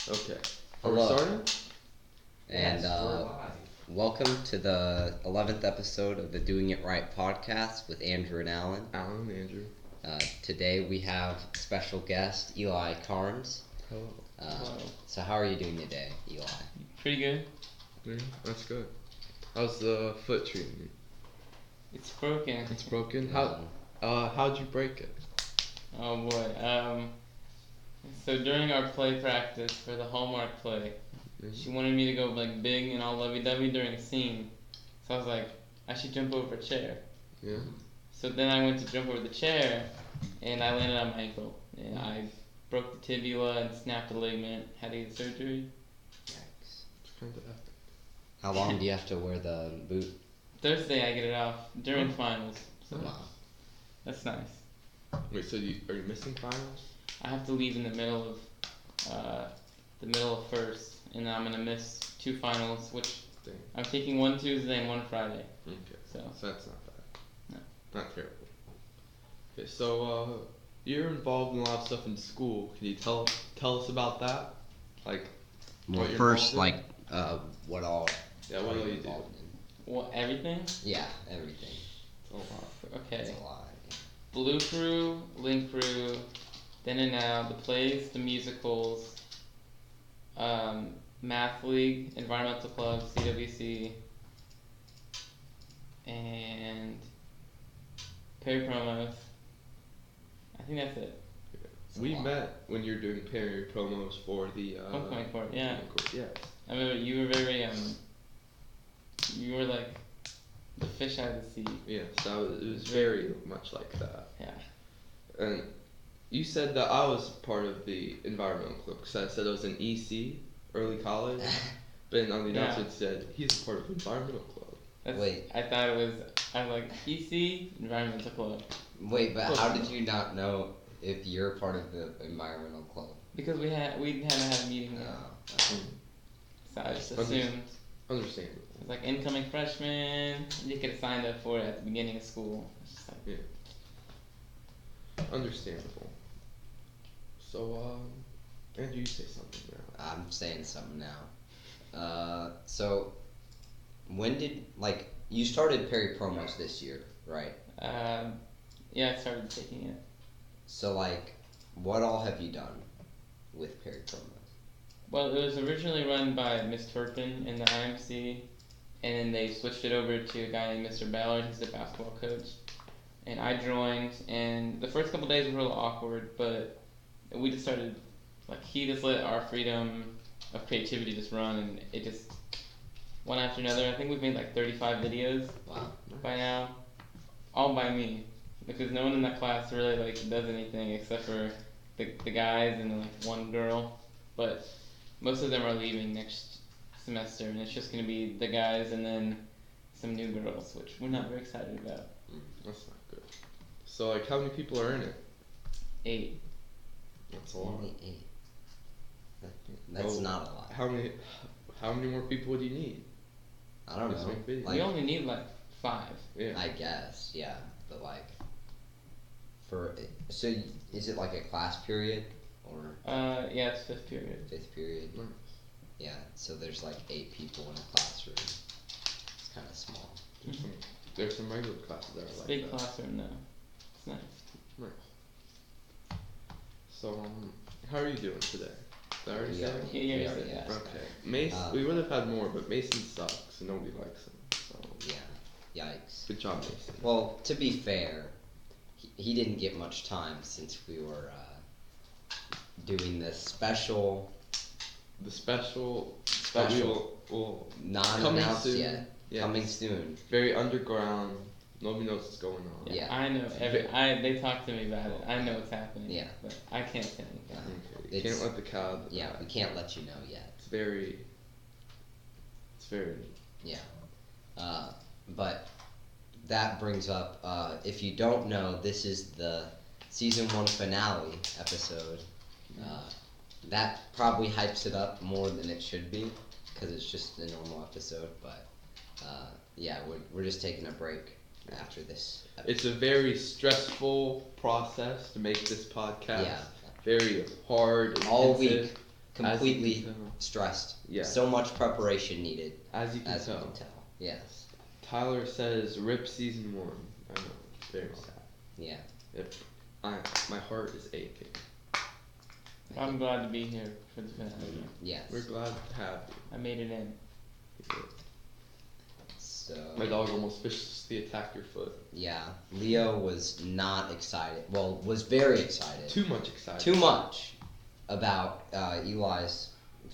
Okay. Are we Hello, starting? and welcome to the 11th episode of the Doing It Right podcast with Andrew and Alan. Alan, Andrew. Today we have special guest Eli Carnes. Hello. Hello. So how are you doing today, Eli? Pretty good. Yeah, that's good. How's the foot treating you? It's broken. It's broken. Um, How'd you break it? Oh boy. So during our play practice for the Hallmark play, she wanted me to go like big and all lovey-dovey during a scene. So I was like, I should jump over a chair. Yeah. So then I went to jump over the chair, and I landed on my ankle, and I broke the tibia and snapped the ligament. Had to get surgery. Yikes. It's kind of epic. How long do you have to wear the boot? Thursday I get it off during finals. So Wow. that's nice. Wait, so are you missing finals? I have to leave in the middle of first, and I'm gonna miss 2 finals, which Dang. I'm taking one Tuesday and one Friday. Okay. So that's not bad. No. Not terrible. Okay, so you're involved in a lot of stuff in school. Can you tell us about that? Like, Well, what you're first, involved what all? Yeah, what are all you do? involved in? what everything? Yeah, everything. Oh wow. Okay. It's a lot. Blue Crew, Link Crew, Then and Now, the plays, the musicals, Math League, Environmental Club, CWC, and Perry Promos. I think that's it. It's a We lot. met when you're doing Perry promos for the Homecoming court, yeah. Yes. I remember you were very you were like the fish out of the sea. Yes, it was very much like that. Yeah. And you said that I was part of the environmental club because I said I was in EC, early college. But on the announcement it said he's a part of the environmental club. Wait. I thought it was. I was like EC Environmental Club Wait, but how did you not know if you're part of the environmental club? because we hadn't had a meeting yet, No. so I just Under- assumed Understandable. it was like incoming freshmen. You could have signed up for it at the beginning of school. It's just like, Understandable. So, Andrew, you say something now. I'm saying something now. So when did you started Perry Promos this year, right? yeah, I started taking it. So what all have you done with Perry Promos? Well, it was originally run by Miss Turpin in the IMC, and then they switched it over to a guy named Mr. Ballard, who's the basketball coach. And I joined, and the first couple days were a little awkward, but we just started, he just let our freedom of creativity just run, and it just, one after another. I think we've made 35 videos Wow. by now, all by me, because no one in that class really does anything except for the guys and then one girl, but most of them are leaving next semester, and it's just gonna be the guys and then some new girls, which we're not very excited about. That's not good. So, how many people are in it? 8. That's a lot. Only 8. That's Oh, not a lot. How many more people do you need? I don't Just know. make videos. We only need 5. Yeah. I guess, yeah, but so is it like a class period or Yeah, it's 5th period. 5th period? Nice. Yeah, so there's 8 people in a classroom. It's kind of small. There's some regular classes that are It's a like big that. classroom though. It's nice. Nice. So, how are you doing today? Did I already Yeah, say that? Yeah, you we already already said asked Okay. that. Mason, we would have had more, but Mason sucks and nobody likes him. So, Yeah, yikes. good job, Mason. Well, to be fair, he didn't get much time since we were doing this special, The special that we will non-announced soon. yet, Yes. coming soon. Very underground. Nobody knows what's going on. Yeah. I know they talked to me about it. I know what's happening. Yeah. But I can't say anything. Okay. You It's- can't let the cat out of the Yeah, bag. we can't let you know yet. It's very. Yeah. But that brings up, if you don't know, this is the season 1 finale episode. That probably hypes it up more than it should be, because it's just a normal episode, but yeah, we're just taking a break after this episode. It's a very stressful process to make this podcast. Yeah. Very hard. All intensive. week completely stressed. Yeah. So much preparation needed. As you can As tell. you can tell. Yes. Tyler says, "Rip season 1." I know. Very sad. Yeah. My heart is aching. I'm glad to be here for the finale. Yes. We're glad to have you. I made it in. So. My dog almost viciously attacked your foot. Yeah. Leo was not excited. Well, was very excited. Too much excited. Too much about Eli's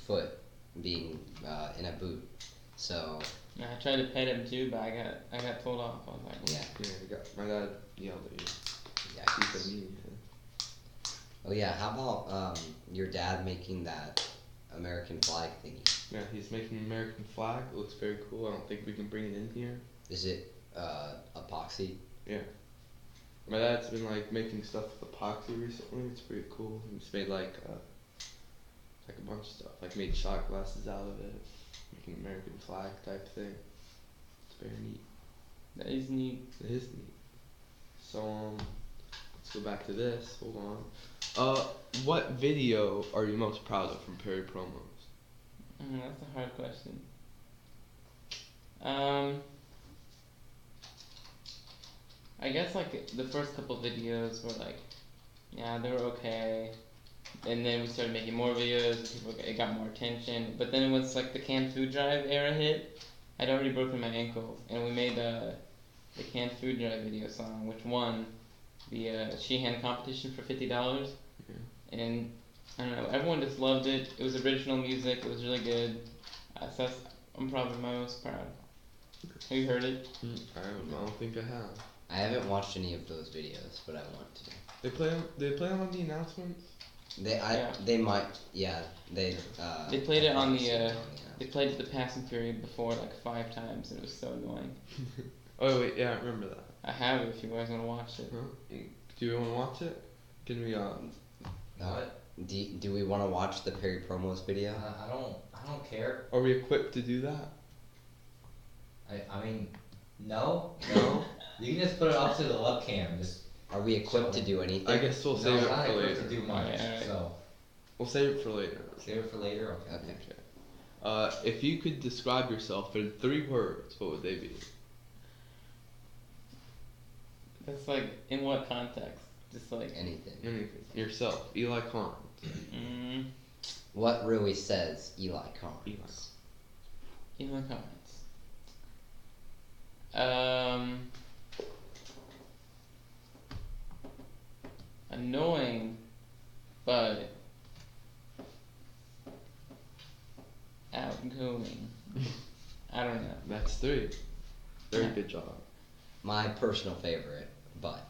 foot being in a boot. So. Yeah, I tried to pet him too, but I got told off. I was like, Yeah. Yeah, my dad yelled at you. Yeah. He said mean. Oh yeah. How about your dad making that American flag thingy? Yeah, he's making an American flag. It looks very cool. I don't think we can bring it in here. Is it epoxy? Yeah. My dad's been like making stuff with epoxy recently. It's pretty cool. He's made like a bunch of stuff. Like made shot glasses out of it. Making an American flag type thing. It's very neat. that is neat. It is neat. So let's go back to this. Hold on. What video are you most proud of from Perry Promos? That's a hard question. I guess like the first couple videos were like, yeah, they were okay, and then we started making more videos. And it got more attention. But then once like the canned food drive era hit, I'd already broken my ankle, and we made the canned food drive video song, which won the Sheehan competition for $50. Yeah. And I don't know, everyone just loved it. It was original music. It was really good. So I'm probably my most proud. Have you heard it? I don't think I have. I haven't watched any of those videos, but I want to. They play on the announcements. They might, yeah. They played it on the. They played the passing period before like 5 times, and it was so annoying. Oh wait, yeah, I remember that. I have it if you guys want to watch it. Huh? Do you want to watch it? Can we What? Do we want to watch the Perry Promos video? I don't care. Are we equipped to do that? I mean, no. You can just put it up to the webcam. Just. Are we equipped to do anything? I guess we'll No, save it not for equipped later. to do much. Alright. So We'll save it for later. save it for later. Okay. Okay. If you could describe yourself in 3 words, what would they be? That's like, in what context? Just like, Anything. Anything. Yourself, Eli Carnes. What really says Eli Carnes? Eli Carnes. Annoying, but outgoing. I don't know. That's 3. Very good job. My personal favorite, but.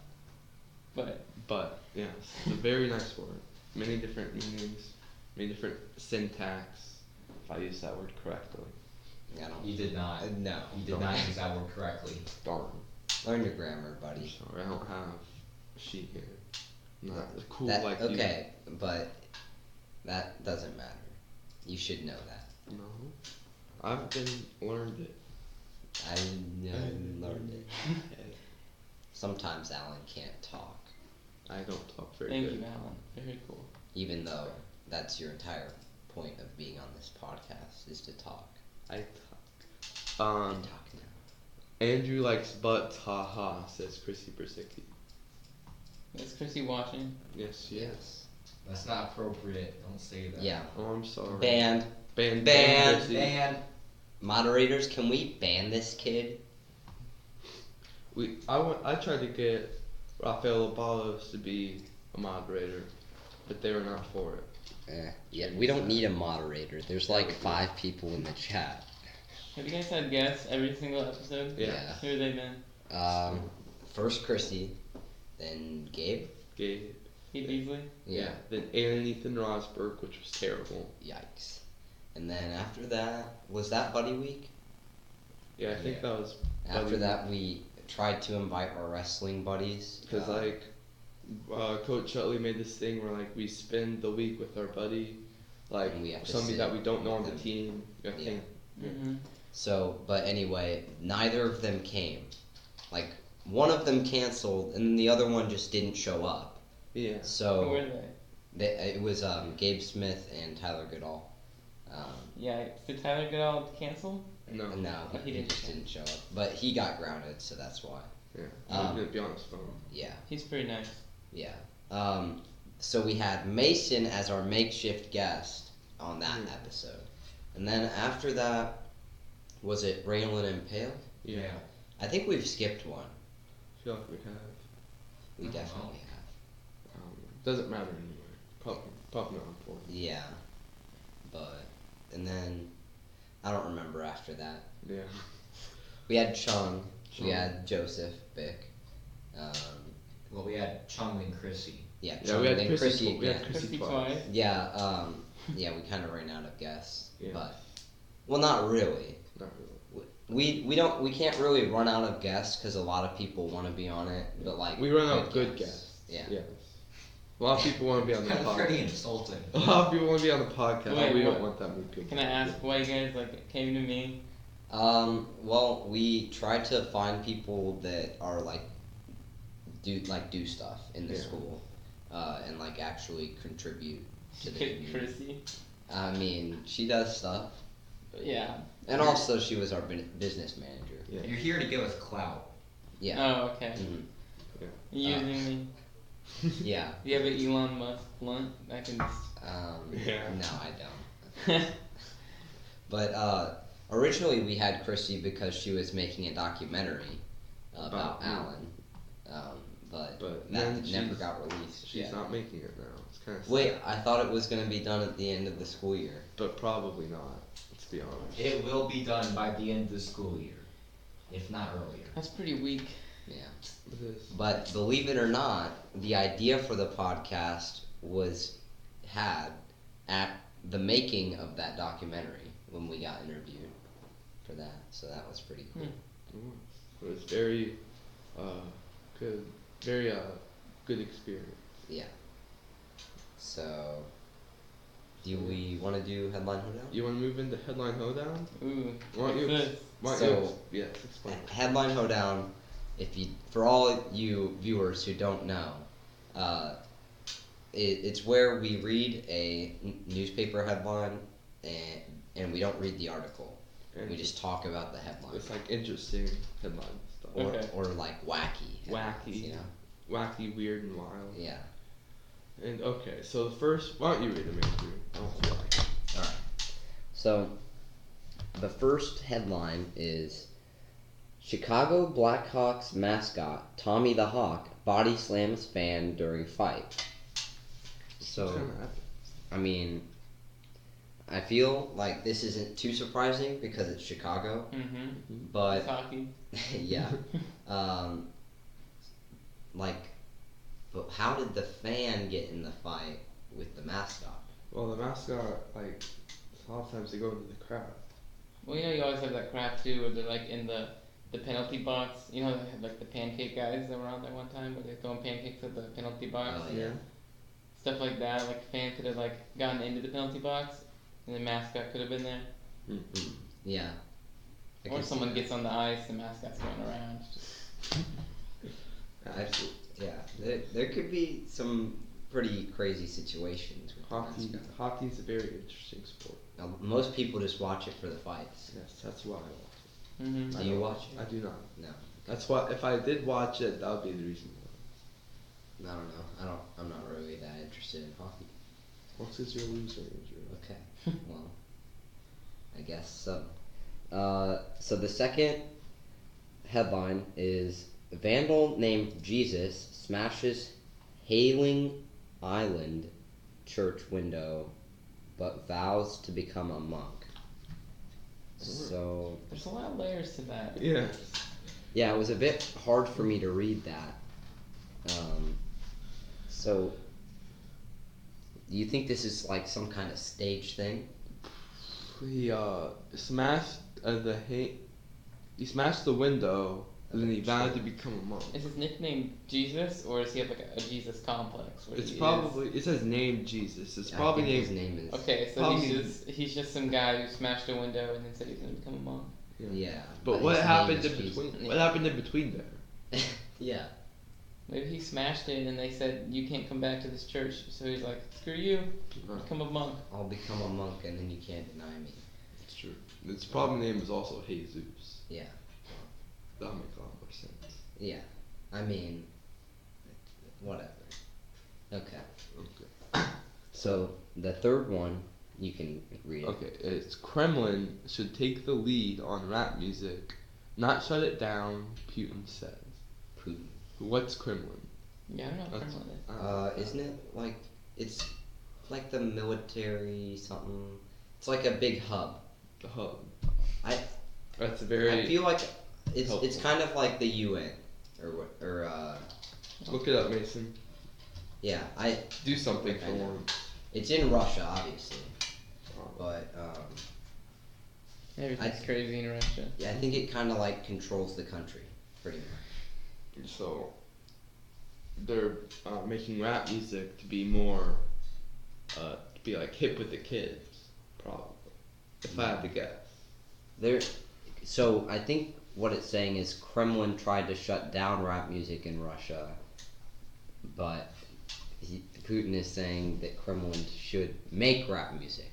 But Yes, it's a very nice word. Many different meanings, many different syntax, if I use that word correctly. I don't. You did not. No. You did not use that word correctly. Darn. Learn your grammar, I'm buddy. sorry, I don't have a sheet here. I'm not cool That, like you. okay, but that doesn't matter. You should know that. No. I've learned it. I learned it. Sometimes Alan can't talk, I don't talk very thank good. you, Alan. Very cool. even though that's your entire point of being on this podcast is to talk. I talk. And talk now. Andrew likes butts, haha, says Chrissy Brzezinski. Is Chrissy watching? Yes, she is. That's not appropriate. Don't say that. Yeah. Oh, I'm sorry. Banned. Ban Ban. Chrissy. And Moderators, can we ban this kid? I tried to get Rafael Abalos to be a moderator, but they were not for it. Yeah, we don't need a moderator. There's like 5 people in the chat. Have you guys had guests every single episode? Yeah. Who have they been? First Chrissy, then Gabe. Gabe. Pete Beasley? Yeah. Then Ann and Ethan Rosberg, which was terrible. Yikes. And then after that, was that Buddy Week? Yeah, I think that was. After that, we tried to invite our wrestling buddies. Because Coach Utley made this thing where like we spend the week with our buddy, like And we have to somebody sit that we don't know on with the them. team. I Yeah. think. Mm-hmm. So, but anyway, neither of them came. Like, one of them canceled, and the other one just didn't show up. Yeah. Who were So, they? It was Gabe Smith and Tyler Goodall. Yeah, did Tyler Goodall cancel? No. No, Oh, he he didn't just show. didn't show up. But he got grounded, so that's why. Yeah. Um, He didn't be on his phone. Yeah, He's pretty nice. yeah. So we had Mason as our makeshift guest on that Yeah. episode. And then after that, was it Raylan and Pale? Yeah. I think we've skipped one. I feel like we have. We I don't know. definitely have. Doesn't matter anyway. Probably not important. Yeah. But, and then, I don't remember after that. Yeah. We had Chung. We Chung. had Joseph Bick. Well, we had Chung and Chrissy. Yeah, Yeah, Chung, we had then Chrissy. Chrissy We had again. Chrissy Chrissy twice. twice. Yeah, yeah, we kind of ran out of guests. Yeah. But, well, not really. Not really. We can't really run out of guests because a lot of people want to be on it, but like We run out of good guests. Yeah. Yes. A lot of people want to be on the That's pretty podcast. insulting. A lot of people want to be on the podcast. Wait, we what? don't want that many people. Can I ask why you guys came to me? Well, we try to find people that are do stuff in the Yeah. school, and like actually contribute to the community. Chrissy. I mean, she does stuff, Yeah. and also she was our business manager. Yeah. You're here to give us clout. Yeah. Oh, okay. Mhm. You using me? Yeah. Do you have an Elon Musk blunt? I can. Yeah. No, I don't. But originally we had Chrissy because she was making a documentary about About me. Alan, but But that then never she's- got released. She's yet. not making it now. It's kind of Wait, I thought it was gonna be done at the end of the school year. But probably not. Let's be honest. It will be done by the end of the school year, if not earlier. That's pretty weak. Yeah. It is. But believe it or not, the idea for the podcast was had at the making of that documentary when we got interviewed for that. So that was pretty cool. It was very good. Very good experience. Yeah. So, do we want to do headline hoedown? You want to move into headline hoedown? Ooh. Why don't you? What's this? Why don't So- you? Yes, explain. Headline hoedown. For all you viewers who don't know, it's where we read a newspaper headline and we don't read the article. And We just talk about the headline. it's like interesting headline stuff. Okay. Or like wacky. headlines, Wacky. You know? Wacky, weird, and wild. Yeah. And okay, so the first. Why don't you read them, Andrew? I don't feel like it. Alright. So, the first headline is Chicago Blackhawks mascot Tommy the Hawk body slams fan during fight. So, What's gonna happen? I mean, I feel like this isn't too surprising because it's Chicago, Mm-hmm. but Hockey. yeah. But how did the fan get in the fight with the mascot? Well, the mascot, like, a lot of times they go into the crowd. Well, you know, you always have that crap too, where they're like in the penalty box. You know, they have like the pancake guys that were on there one time, where they're throwing pancakes at the penalty box. Oh, yeah. Stuff like that. Like a fan could have like gotten into the penalty box, and the mascot could have been there. Mm-hmm. Yeah. I Or can see someone that. gets on the ice, the mascot's going around. Yeah, there could be some pretty crazy situations with Hockey. the mascot. Hockey's a very interesting sport. Now, most people just watch it for the fights. Yes, that's why I watch Mm-hmm. Do I you don't- watch it? it. I do not. No. That's why. If I did watch it, that would be the reason why. I don't know. I'm not really that interested in hockey. Well, since you're a loser, Andrew. Okay. Well, I guess so. So the second headline is Vandal named Jesus smashes Hailing Island church window, but vows to become a monk. So There's a lot of layers to that. Yeah. yeah, it was a bit hard for me to read that. So do you think this is like some kind of stage thing? He smashed he smashed the window, and then he vowed to become a monk. Is his nickname Jesus, or does he have like a Jesus complex? Where It's he probably it says name Jesus. It's I probably think his named. name is. Okay, so Probably- he's just some guy who smashed a window and then said he's gonna become a monk. Yeah. But his what name happened is in Jesus. between? What happened in between there? Yeah. Maybe he smashed it and they said, you can't come back to this church. So he's like, screw you, become a monk. I'll become a monk and then you can't deny me. It's true. Its problem name is also Jesus. Yeah. That'll make a lot more sense. Yeah. I mean, whatever. Okay. Okay. So the third one, you can read it. Okay, it's Kremlin should take the lead on rap music, not shut it down, Putin says. Putin. What's Kremlin? Yeah, I don't know what Kremlin is. Isn't it like, it's like the military something? It's like a big hub. The hub. I That's very. I feel like it's helpful. kind of like the UN Look it up, Mason. yeah, Do something for I know. once. it's in Russia obviously, but Everything's crazy in Russia. yeah, I think it kind of like controls the country pretty much. So they're making rap music to be more, to be like hip with the kids, probably. If I had to guess. So I think what it's saying is Kremlin tried to shut down rap music in Russia, but Putin is saying that Kremlin should make rap music.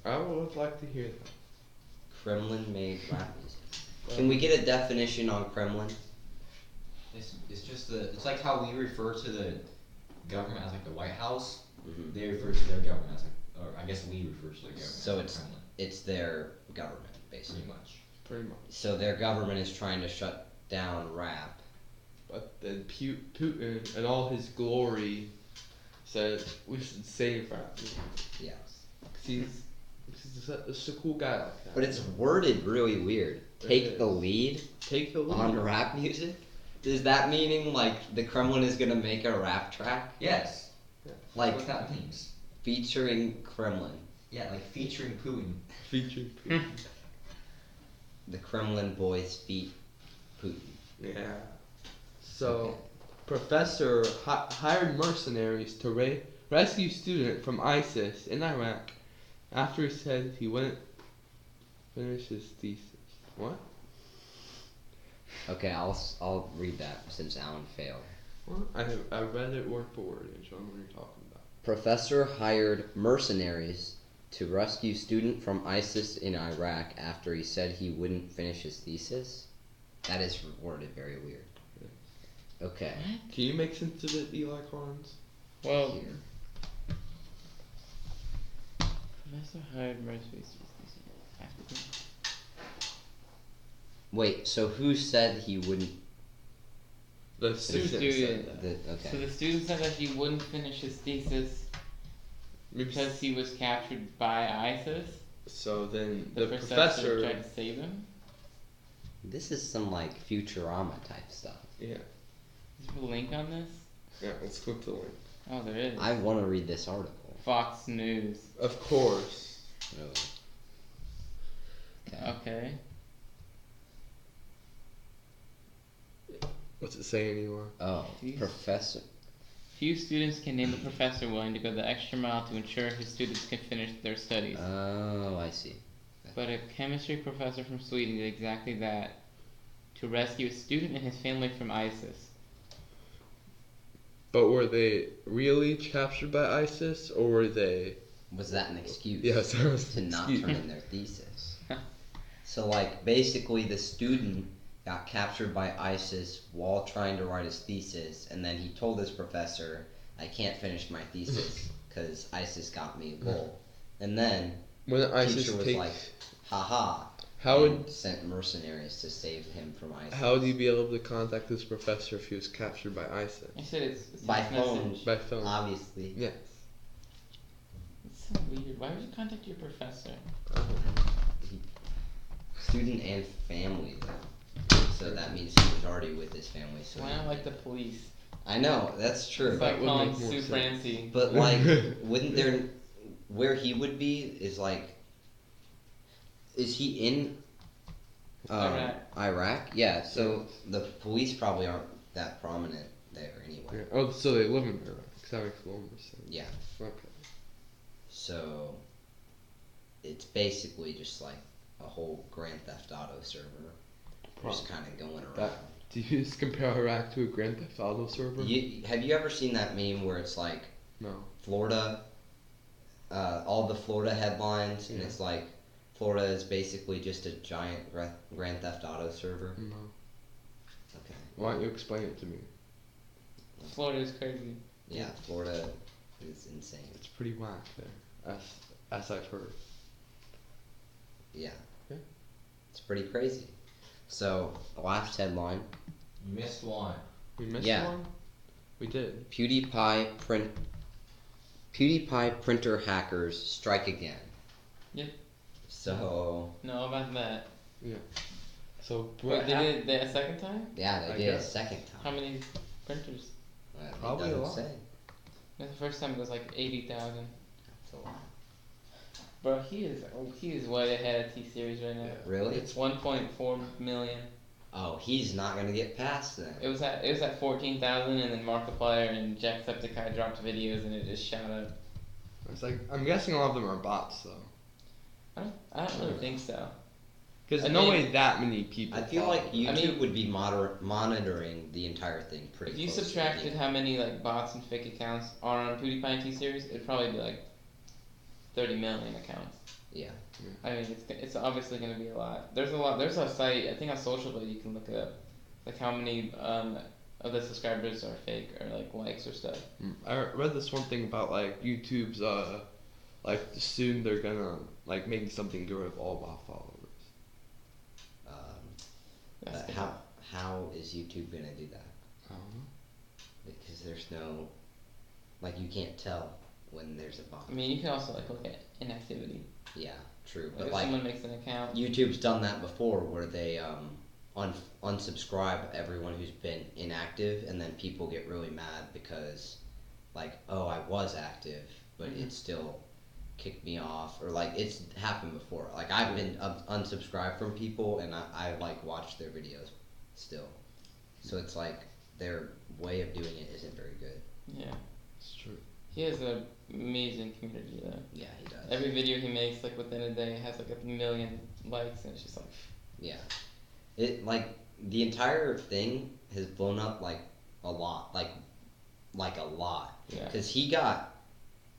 I would like to hear that. Kremlin made rap music. Can we get a definition on Kremlin? It's just it's like how we refer to the government as like the White House. Mm-hmm. They refer to their government as like, or I guess we refer to their government. So as Kremlin, it's their government basically. pretty much. Pretty much. So their government is trying to shut down rap. But then Putin, in all his glory, said we should save rap music. Yes. He's just a cool guy like that. But it's worded really weird. Take the is. lead Take the lead. on rap music? Is that meaning like the Kremlin is gonna make a rap track? Yes. Like That's what that means. featuring Kremlin. Yeah, like featuring Putin. Featured Putin. The Kremlin boys feat Putin. Yeah. So, Okay. professor hired mercenaries to rescue student from ISIS in Iraq after he said he wouldn't finish his thesis. What? Okay, I'll read that since Alan failed. What? I read it word for word, and show me what you're talking about. Professor hired mercenaries to rescue student from ISIS in Iraq after he said he wouldn't finish his thesis? That is worded very weird. Okay. Can you make sense of it, Eli Carnes? Well, Here. Professor hired mercenaries. Wait, so who said he wouldn't? The student student said that. Okay. So the student said that he wouldn't finish his thesis because he was captured by ISIS. So then The the professor tried to save him. This is some like Futurama type stuff. Yeah. Is there a link on this? Yeah, let's click the link. Oh, there is. I want to read this article. Fox News. Of course. Really. Okay. What's it say anymore? Oh, Jeez. professor. Few students can name a professor willing to go the extra mile to ensure his students can finish their studies. Oh, I see. But a chemistry professor from Sweden did exactly that to rescue a student and his family from ISIS. But were they really captured by ISIS, or were they? Was that an excuse? Yes, that was to an not excuse. turn in their thesis. So, like, basically, the student got captured by ISIS while trying to write his thesis, and then he told his professor, "I can't finish my thesis because ISIS got me." Lol. And then When the ISIS teacher was take, like, "Haha." how and would sent mercenaries to save him from ISIS. how would he be able to contact this professor if he was captured by ISIS? I said it's By text phone. message. By phone. Obviously. Yes. It's so weird. Why would you contact your professor? Student and family, though. So that means he was already with his family. So Why he not like the didn't- police? I know, that's true. It's like would calling make more Sue sense. Francie. But like, wouldn't there, where he would be is like, is he in Iraq? Yeah. So the police probably aren't that prominent there anyway. Yeah. Oh, so they live in Iraq. That makes a little more sense. Yeah. Okay. So it's basically just like a whole Grand Theft Auto server, just kind of going around. That Do you just compare Iraq to a Grand Theft Auto server? Have you ever seen that meme where it's like No. Florida, all the Florida headlines, and Yeah. it's like Florida is basically just a giant Grand Theft Auto server? No. Okay. Why don't you explain it to me? Florida is crazy. Yeah, Florida is insane. It's pretty whack there, as I've heard. Yeah. Yeah. It's pretty crazy. So, the last headline. You missed one. We missed Yeah. one? We did. PewDiePie printer hackers strike again. Yep. So, No, about that. Yeah. So, Wait, they did it a second time? yeah, they I did guess. a second How time. many printers? Well, it Probably a doesn't lot. say. The first time it was like 80,000. That's a lot. Bro, he is way ahead of T Series right now. Yeah. Really? It's 1.4 million. Oh, he's not gonna get past that. It was at 14,000, and then Markiplier and Jacksepticeye dropped videos, and it just shot up. It's like, I'm guessing a lot of them are bots, though. I don't really think so. Because I no mean- way that many people. I feel follow like it. YouTube would be monitoring the entire thing pretty If you closely. subtracted how many like bots and fake accounts are on PewDiePie and T Series, it'd probably be like 30 million accounts. Yeah. I mean, it's obviously going to be a lot. There's a lot. There's a site, I think on Social Blade, you can look it up, like how many of the subscribers are fake or like likes or stuff. I read this one thing about like YouTube's like soon they're gonna like make something get rid of all bot followers. That's But how is YouTube gonna do that? I don't know. Because there's no, like, you can't tell when there's a bot. I mean, you can also like look at inactivity. Yeah, true. Like But if like, someone makes an account. YouTube's done that before, where they unsubscribe everyone who's been inactive, and then people get really mad because, like, oh, I was active, but it still kicked me off, or like it's happened before. Like I've been unsubscribed from people, and I like watched their videos still. So it's like their way of doing it isn't very good. Yeah, It's true. he has an amazing community though. Yeah, he does. Every video he makes, like within a day, has like 1 million likes, and it's just like. Yeah. It like the entire thing has blown up like a lot, like a lot. Yeah. Cause he got,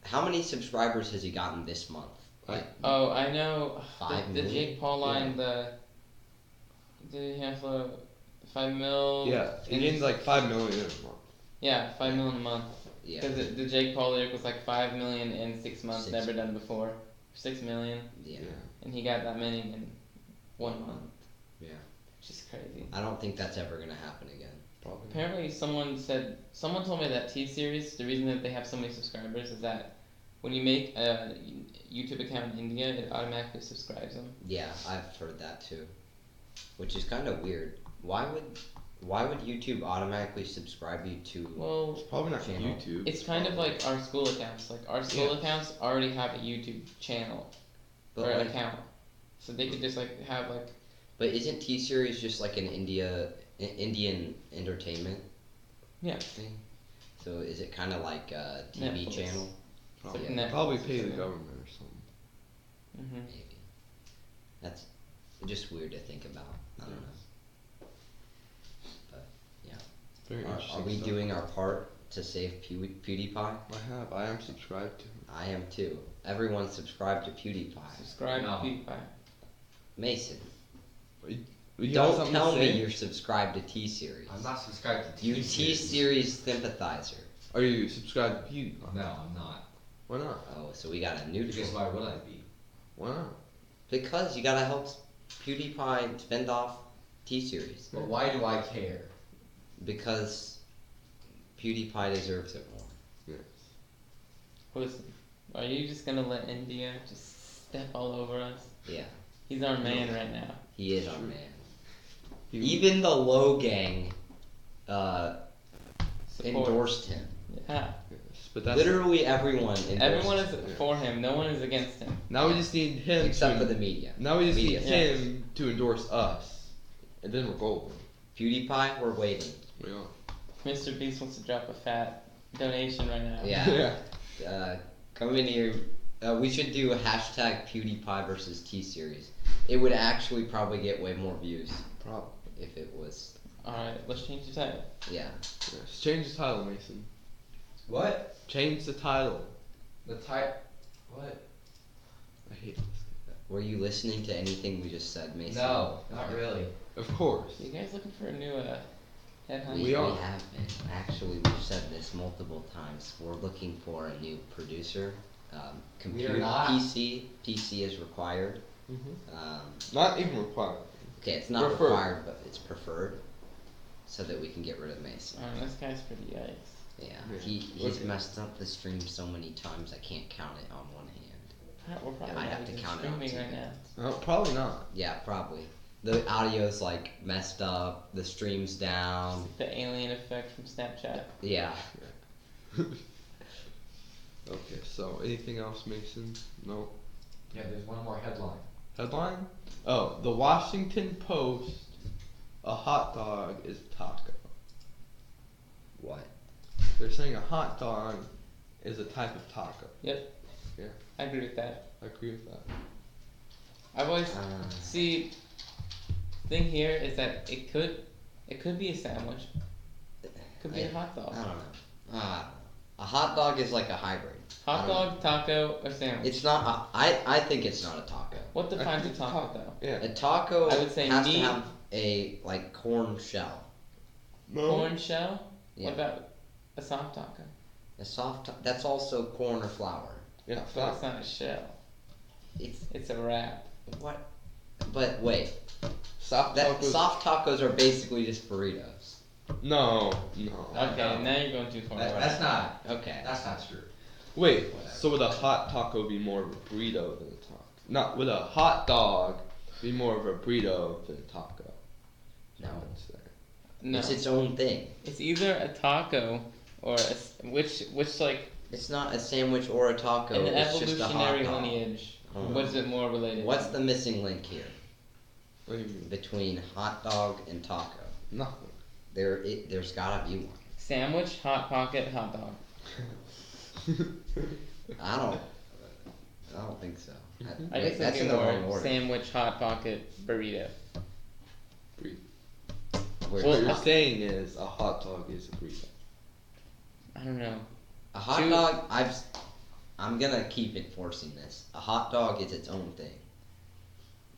how many subscribers has he gotten this month? Like Oh, I know. 5 The million? Jake Paul line, did he have 5 mil? Yeah, he gained like 5 million in a month. Yeah, 5 million a month. yeah, Because the Jake Paul lyric was like 5 million in 6 months, 6 never done before. 6 million, yeah, and he got that many in 1 month. yeah. Which is crazy. I don't think that's ever gonna happen again. Probably. Apparently, someone told me that T Series, the reason that they have so many subscribers is that when you make a YouTube account in India, it automatically subscribes them. Yeah, I've heard that too, which is kind of weird. Why would YouTube automatically subscribe you to? Well, It's probably not Channel. YouTube. it's kind of like our school accounts. Like our school accounts already have a YouTube channel But or like, account, so they could just like have like. but isn't T Series just like an Indian entertainment Yeah. thing? So is it kind of like a TV Netflix. channel? Probably, It's like Netflix probably or pay the something. government or something. Mhm. Maybe. That's just weird to think about. I don't know. But Very are interesting. we stuff. doing our part to save PewDiePie? I am subscribed to him. I am too. Everyone subscribe to PewDiePie. Subscribe No. to PewDiePie. Mason, You got don't something tell to me say? you're subscribed to T Series. I'm not subscribed to You T Series sympathizer. Are you subscribed to PewDiePie? No, I'm not. Why not? Oh, so we got a neutral. Because why would I be? Why not? Because you gotta help PewDiePie fend off T Series. But why do I care? Because PewDiePie deserves it more. Yes. Listen, are you just gonna let India just step all over us? Yeah, He's our man right now. he is our Sure. man. He- Even the Low Gang Support. endorsed him. Yeah. Yes, but that's Literally everyone endorsed Everyone him. is for him. No one is against him. now we just need him. Except to, for the media. Now we just media. need him to endorse us, and then we're golden. PewDiePie, we're waiting. We are. Mr. Beast wants to drop a fat donation right now. Yeah. Come in here. We should do a hashtag PewDiePie versus T Series. It would actually probably get way more views Probably. if it was Alright, let's change the title. Yeah. Yes. Change the title, Mason. What? Change the title. The type. What? I hate this. Were you listening to anything we just said, Mason? No, not really. Of course. You guys looking for a new headhunt? We We are. have been. Actually, we've said this multiple times. We're looking for a new producer. Computer not. PC is required. Not even required. Okay, it's not Preferred. required, but it's preferred, so that we can get rid of Mason. This guy's pretty yikes. Yeah, Yeah. he's Okay. messed up the stream so many times I can't count it on one hand. We're probably I not have to even count it on streaming two right now. hands. Probably not. Yeah, probably. The audio's like messed up. The stream's down. The alien effect from Snapchat. Yeah. Okay, so anything else, Mason? No. Yeah, there's one more headline. Headline? Oh, the Washington Post. A hot dog is taco. What? They're saying a hot dog is a type of taco. Yep. Yeah. I agree with that. I agree with that. I've always Uh, see. Thing here is that it could be a sandwich. Could be a hot dog. I don't know. A hot dog is like a hybrid. Hot dog, taco, or sandwich. It's not. I think it's not a taco. What defines a think taco taco. though? Yeah. A taco I would say has to meat. have a like corn shell. No. Corn shell. Yeah. What about a soft taco? A soft. That's also corn or flour. Yeah, But flat. it's not a shell. It's It's a wrap. what? But wait, Soft that tacos. soft tacos are basically just burritos. No, no. Okay, no. now you're going too far. That's not. Okay. That's not true. Wait, Whatever. so would a hot taco be more of a burrito than a taco? Not would a hot dog be more of a burrito than a taco? No. That's there. No, It's its own thing. it's either a taco or which like It's not a sandwich or a taco. in the It's just a hot evolutionary dog. lineage. Mhm. What is it more related? What's to? the missing link here What do you mean? between hot dog and taco? Nothing. There's gotta be one. Sandwich, hot pocket, hot dog. I don't think so. I Wait, guess that's in it'd the be wrong more order. sandwich, hot pocket, burrito. Burrito. Wait, What you're hot- saying is a hot dog is a burrito. I don't know. a hot two- dog. I'm gonna keep enforcing this. A hot dog is its own thing.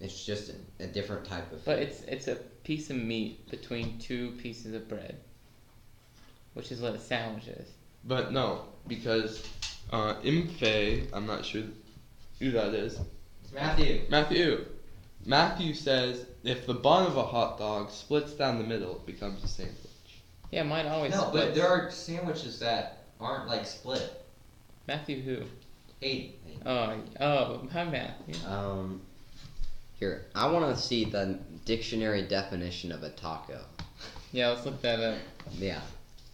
It's just a different type of. But food. it's a piece of meat between two pieces of bread, which is what a sandwich is. But no, because Imfe, I'm not sure who that is. It's Matthew. Matthew says if the bun of a hot dog splits down the middle, it becomes a sandwich. Yeah, mine always No, splits. but there are sandwiches that aren't like split. Matthew who? Hey, Oh, hi Matthew. Here, I want to see the dictionary definition of a taco. Yeah, let's look that up. Yeah.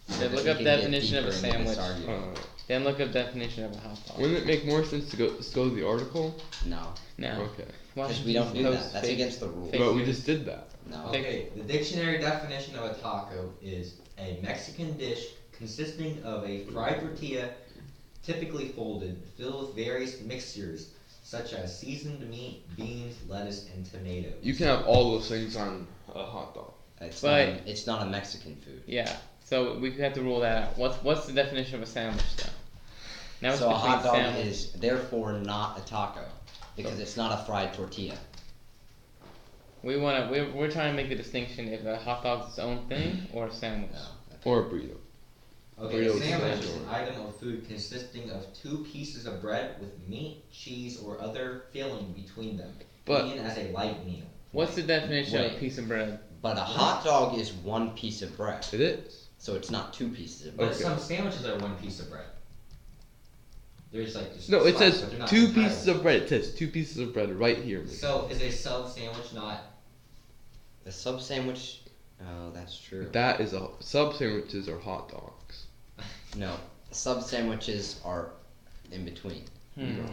Yeah, that look we up can get definition of a deeper into this sandwich. argument. Then look up definition of a hot dog. Wouldn't it make more sense to go to the article? No, No. Okay. because we don't do that. That's against the rules. fake But we news. just did that. No. okay, the dictionary definition of a taco is a Mexican dish consisting of a fried tortilla, typically folded, filled with various mixtures such as seasoned meat, beans, lettuce, and tomatoes. You can have all those things on a hot dog. It's not a Mexican food. Yeah. So we have to rule that out. What's the definition of a sandwich though? Now it's So a between hot dog sandwich. is therefore not a taco because it's not a fried tortilla. We're trying to make the distinction if a hot dog's its own thing or a sandwich. No. Or a burrito. Okay, a Burrito is sandwich is sandwich. an item of food consisting of two pieces of bread with meat, cheese, or other filling between them, But- eaten as a light meal. What's the definition of a Wait. piece of bread? But a hot dog is one piece of bread, It is. so it's not two pieces of But bread. Okay. some sandwiches are one piece of bread. There's like just No, it slices, says but they're not two entirely. pieces of bread. It says two pieces of bread right here. So is a sub sandwich not? The sub sandwich. Oh, that's true. That is a sub sandwiches are hot dogs. No, sub sandwiches are in between. You know?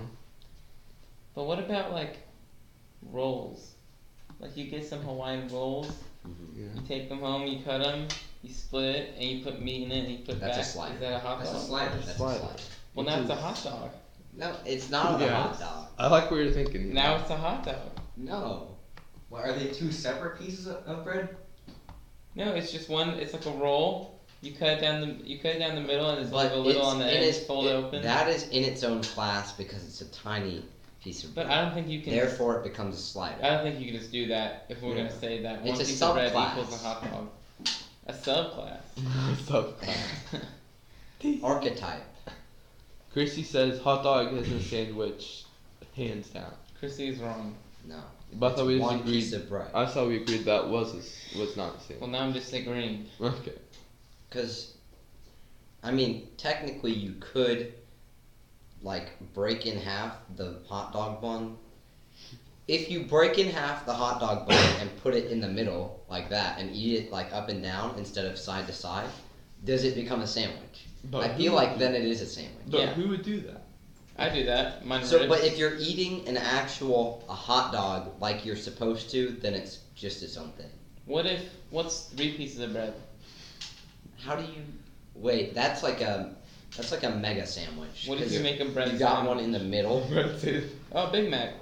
But what about like rolls? Like you get some Hawaiian rolls, Yeah. you take them home, you cut them, you split it, and you put meat in it, and you put That's a back. slider. Is that a hot That's a dog? slider. That's Slider. a slider. Well, now it's a hot dog. No, it's not a Yeah. hot dog. I like what you're thinking. Here. Now it's a hot dog. No. Well, are they two separate pieces of bread? No, it's just one. It's like a roll. You cut it down the middle, and there's like But a little on the edge. it's Fold it open. That is in its own class because it's a tiny piece of But bread. I don't think you can. Therefore, it becomes a slider. I don't think you can just do that if we're gonna say that It's one a piece of bread subclass. equals a hot dog. A subclass. Archetype. Chrissy says hot dog is a sandwich, hands down. Chrissy's wrong. No. But I thought we It's just one agreed. piece of bread. I thought we agreed that was not the same. Well, now I'm disagreeing. Okay. Because, I mean, technically you could, like, break in half the hot dog bun. If you break in half the hot dog bun and put it in the middle, like that, and eat it, like, up and down instead of side to side, does it become a sandwich? But I feel like then it is a sandwich. But Yeah. who would do that? I do that. Mine So, ribs. but if you're eating a hot dog like you're supposed to, then it's just its own thing. What's 3 pieces of bread? How do you? Wait, that's like a mega sandwich. What if 'cause you make a bread You got sandwich? one in the middle. Oh, Big Mac.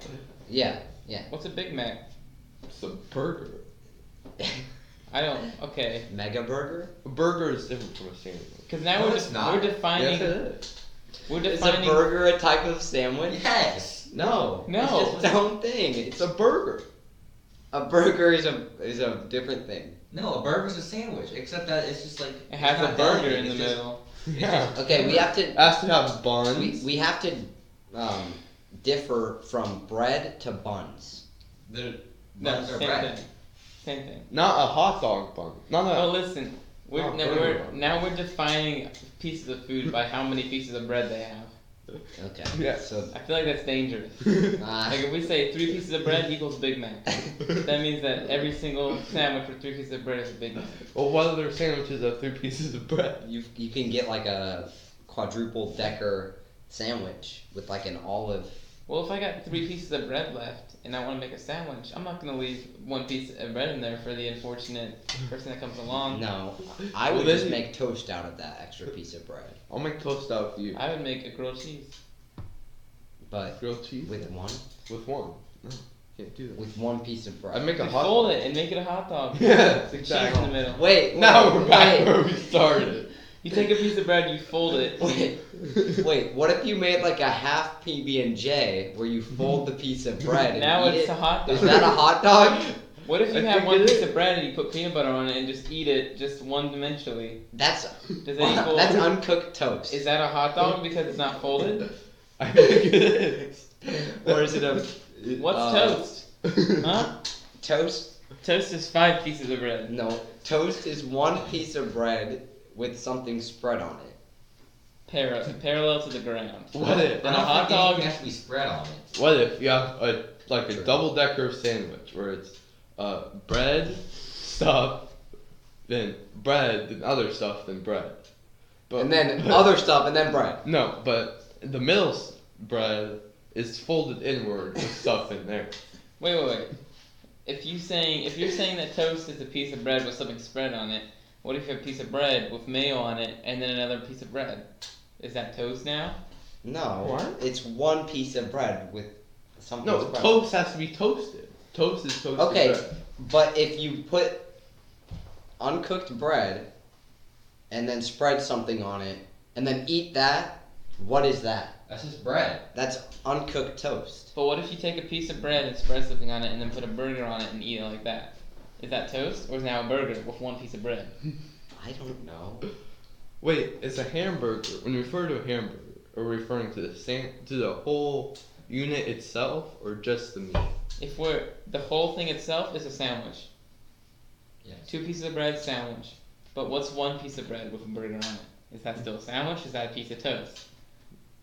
Yeah. What's a Big Mac? It's a burger. I don't. Okay. Mega burger? A burger is different from a sandwich. Because now No, we're it's not. we're defining. Yes, it is. We're Is a defining. burger a type of sandwich? Yes. No. No. It's just its own thing. It's a burger. A burger is a different thing. No, a burger's a sandwich, except that it's just like It has it's a not burger delicate, in the it's just- middle. Yeah. Okay, we have to Has to have buns. we have to differ from bread to buns. The No, buns are same bread. thing. Same thing. Not a hot dog bun. Not a. Oh, listen. Oh, burger. Now we're defining pieces of food by how many pieces of bread they have. Okay. Yeah. So I feel like that's dangerous. uh, Like if we say 3 pieces of bread equals Big Mac, that means that every single sandwich with 3 pieces of bread is a Big Mac. Well, what other sandwiches have 3 pieces of bread? you can get like a quadruple decker sandwich with like an olive. Well, if I got 3 pieces of bread left and I want to make a sandwich, I'm not gonna leave 1 piece of bread in there for the unfortunate person that comes along. No, I would Well, just then- make toast out of that extra piece of bread. I'll make toast out with you. I would make a grilled cheese. But Grilled cheese with one No, can't do that. with one piece of bread. I'd make a You hot. fold it and make it a hot dog. Yes, With cheese exactly. in the middle. Wait, Now we're back wait, where we started. You take a piece of bread, you fold it. wait. What if you made like a half PB and J where you fold the piece of bread and Now eat it's it? a hot dog. Is that a hot dog? What if you I have think 1 it piece is. of bread and you put peanut butter on it and just eat it just one dimensionally? That's Does that equal? that's uncooked toast. Is that a hot dog because it's not folded? I think it is. Or is it a What's toast? Huh? toast? Toast is 5 pieces of bread. No, toast is one piece of bread with something spread on it. Parallel to the ground. What if? And I a hot don't think dog. anything has to be spread on it. What if you have a True. double decker sandwich where it's bread, stuff, then bread, then other stuff, then bread. But, And then other stuff, and then bread. No, but the middle bread is folded inward with stuff in there. Wait. If you're saying that toast is a piece of bread with something spread on it, what if you have a piece of bread with mayo on it and then another piece of bread? Is that toast now? No, What? it's one piece of bread with something No, spread. toast has to be toasted. Toast is toasted Okay, bread. but if you put uncooked bread and then spread something on it and then eat that, what is that? That's just bread. That's uncooked toast. But what if you take a piece of bread and spread something on it and then put a burger on it and eat it like that? Is that toast or is it now a burger with 1 piece of bread? I don't know. Wait, it's a hamburger. When you refer to a hamburger, are we referring to the whole unit itself or just the meat? If the whole thing itself is a sandwich. Yes. 2 pieces of bread, sandwich. But what's 1 piece of bread with a burger on it? Is that still a sandwich? Is that a piece of toast?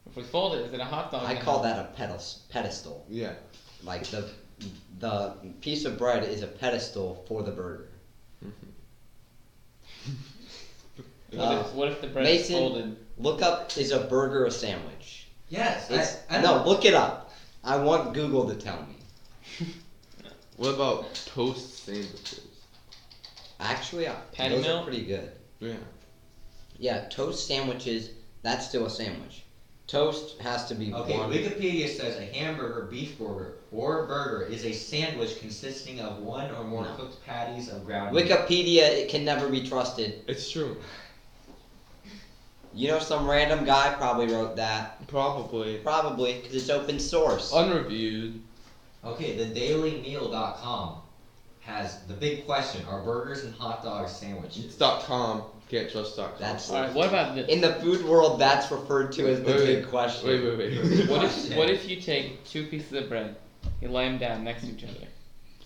If we fold it, is it a hot dog? I call that a pedestal. Yeah. Like the piece of bread is a pedestal for the burger. What if the bread Mason, is folded? Look up, is a burger a sandwich? Yes. It's, I no, know. look it up. I want Google to tell me. What about toast sandwiches? Actually, Patty those melt? are pretty good. Yeah. Yeah, toast sandwiches, that's still a sandwich. Toast has to be Okay, one. Wikipedia says a hamburger, beef burger, or burger is a sandwich consisting of one or more No. cooked patties of ground meat. Wikipedia, it can never be trusted. It's true. You know, some random guy probably wrote that. Probably. Probably, because it's open source. Unreviewed. Okay, the dailymeal.com has the big question: are burgers and hot dogs sandwiches? It's .com. Can't trust .com. That's- Alright, what about this? In the food world, that's referred to as the Wait, big question. Wait. What if you take 2 pieces of bread, you lay them down next to each other,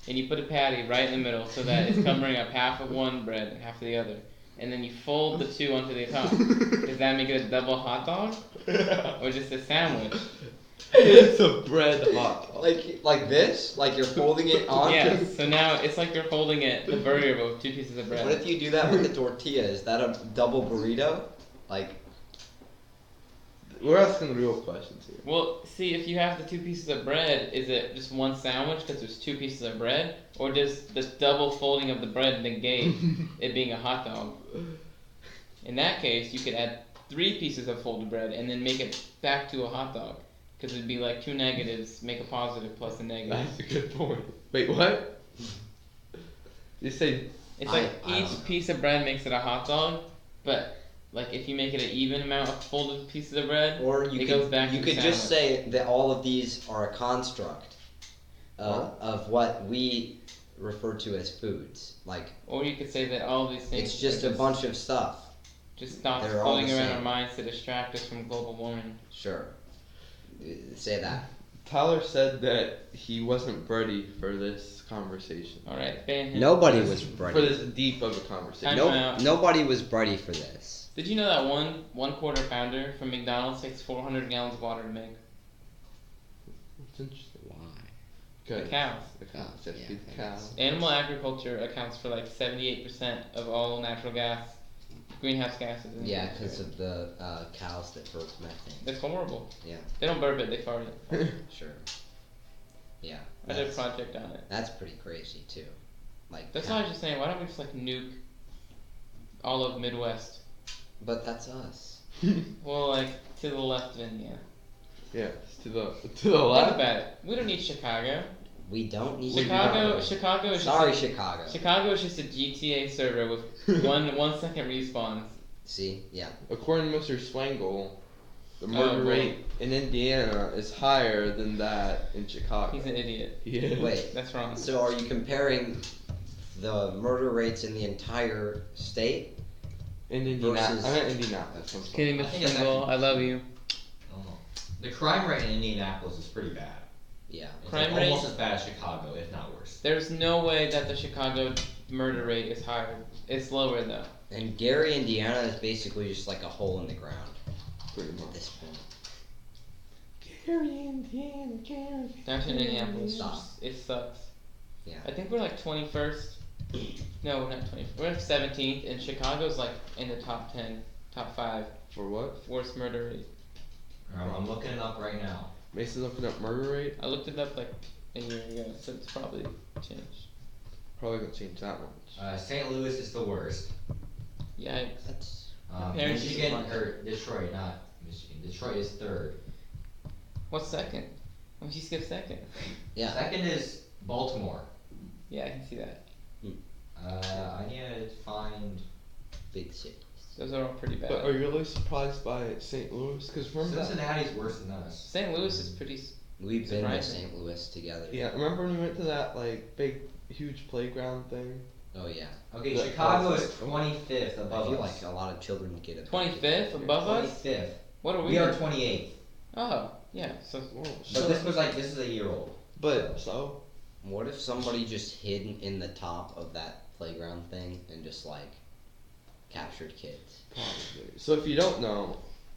and you put a patty right in the middle so that it's covering up half of one bread and half of the other, and then you fold the two onto the top? Does that make it a double hot dog, or just a sandwich? It's a bread hot dog. Like this? Like you're folding it on? Yeah. So now it's like you're holding the burger but with 2 pieces of bread. What if you do that with the tortilla? Is that a double burrito? Like, We're asking real questions here. Well, see, if you have the 2 pieces of bread, is it just one sandwich because there's 2 pieces of bread, or does the double folding of the bread negate it being a hot dog? In that case, you could add 3 pieces of folded bread and then make it back to a hot dog, because it'd be like 2 negatives make a positive plus a negative. That's a good point. Wait, what? You say It's like I don't each know. piece of bread makes it a hot dog, but like if you make it an even amount of folded pieces of bread, or you it could, goes back you to could the just sandwich. say that all of these are a construct of what we refer to as foods. Like, Or you could say that all of these things it's just are a bunch of stuff. just thoughts they're all floating the around same. our minds to distract us from global warming. Sure. Say that. Tyler said that he wasn't ready for this conversation. Alright, ban him. Nobody was For ready. this deep of a conversation. Time out. Nobody was ready for this. Did you know that one quarter pounder from McDonald's takes 400 gallons of water to make? It's interesting. Why? The Good. cows. The cows. Yeah, Yeah, feed the I cows. guess. Animal agriculture accounts for like 78% of all natural gas, greenhouse gases. In the Yeah, atmosphere. because of the cows that burp methane. That's horrible. Yeah. They don't burp it, they fart it. Sure. Yeah. I did a That's, project on it. that's pretty crazy too. Like. That's why I was just saying, why don't we just like nuke all of Midwest? But that's us. Well, like to the left of India. Yeah, it's to the Think left. about it. We don't need Chicago. We don't need Chicago is Sorry, just Chicago. Chicago is just a GTA server with 1 second respawns. See, yeah. According to Mr. Swangle, the murder Oh, well. rate in Indiana is higher than that in Chicago. He's an idiot. Yeah. Wait. That's wrong. So are you comparing the murder rates in the entire state? In Indianapolis. versus- I meant Indianapolis. I'm Just sorry. kidding, I Mr. think it's Single. I love you. Oh. The crime rate in Indianapolis is pretty bad. Yeah. It's Crime like rate? almost as bad as Chicago, if not worse. There's no way that the Chicago murder rate is higher. It's lower though. And Gary, Indiana is basically just like a hole in the ground Pretty at much. this point. Gary, Indiana, Gary. Downtown Indianapolis, Stop. it sucks. Yeah. I think we're like 21st. No, we're not 21st. We're like 17th, and Chicago's like in the top 10, top 5 For what? worst murder rate. I'm looking it up right now. Mason's looking up murder rate. I looked it up like a year ago, so it's probably changed. Probably gonna change that much. St. Louis is the worst. Yikes. That's Parents Michigan, just want- or Detroit, not Michigan. Detroit is third. What's second? Why don't you skip second? yeah. Second is Baltimore. Yeah, I can see that. I need to find. Big cities. Those are all pretty bad. But are you really surprised by St. Louis? Because remember that? Cincinnati's worse than us. St. Louis is pretty. We've been to Surprising. St. Louis together. Yeah, remember when we went to that like big, huge playground thing? Oh yeah. Okay, That- Chicago is that's- 25th I above feel us. like a lot of children get it. 25th above us? 25th. What are we? We are 28th. Oh, yeah. So Whoa. But this is a year old. But so What if somebody just hid in the top of that playground thing and just like captured kids? probably. So if you don't know,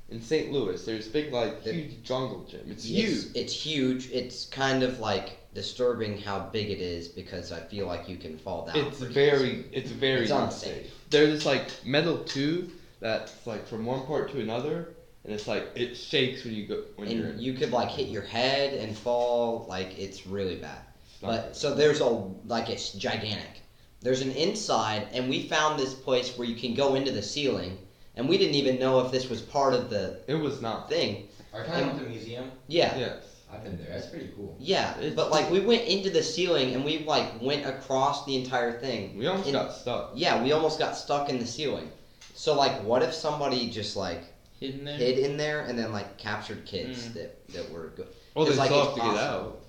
in St. Louis, there's big like There- huge jungle gym. It's Yes, huge. It's huge. It's kind of like disturbing how big it is because I feel like you can fall down. It's pretty very, easily. it's very It's unsafe. unsafe. There's this like metal tube that's like from one part to another, and it's like it shakes when you go when you're. And you could like hit your head and fall. Like it's really bad. It's not But good. so there's a like it's gigantic. There's an inside, and we found this place where you can go into the ceiling, and we didn't even know if this was part of the It was not. thing. Are you talking about the museum? Yeah. Yes. I've been there. That's pretty cool. Yeah, It's but like we went into the ceiling and we like went across the entire thing. We almost got stuck. Yeah, we almost got stuck in the ceiling. So like, what if somebody just like Hidden there. hid in there and then like captured kids that were good? Well, they It's like still have to it's get possible. out.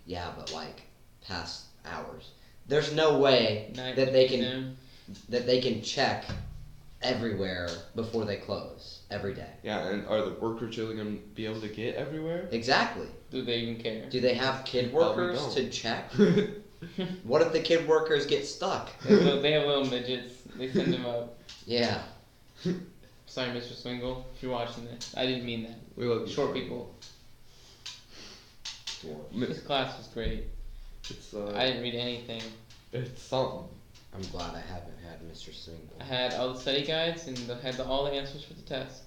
Yeah, but like past hours. There's no way Night that they museum. can check everywhere before they close every day. Yeah, and are the workers really gonna be able to get everywhere? Exactly. Do they even care? Do they have kid Probably workers don't. to check? What if the kid workers get stuck? They have little midgets. They send them up. Yeah. Sorry, Mr. Swingle, if you're watching this. I didn't mean that. We love you. Short people. This class was great. It's I didn't read anything. it's something. I'm glad I haven't had Mr. Single. I had all the study guides and had all the answers for the test.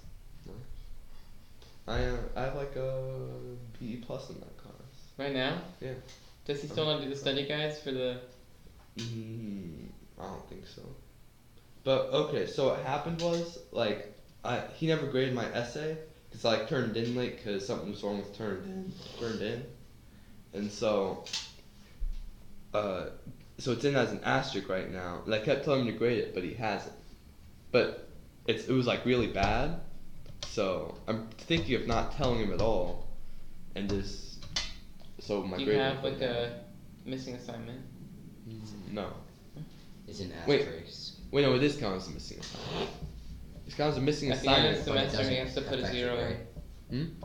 I have like a B plus in that class. Right now? Yeah. Does he still not do the study guides for the... I don't think so. But okay, so what happened was like he never graded my essay because I like turned in late because something was wrong with turned in, and so it's in as an asterisk right now. And I kept telling him to grade it, but he hasn't. But it was like really bad, so I'm thinking of not telling him at all, and just so my Do you grade. have like a missing assignment? No. Is an Wait. asterisk. Wait, no, it is counted as a missing assignment. It's counted as a missing At the end of assignment. the but it semester, he doesn't has to put a affect your 0 in. grade.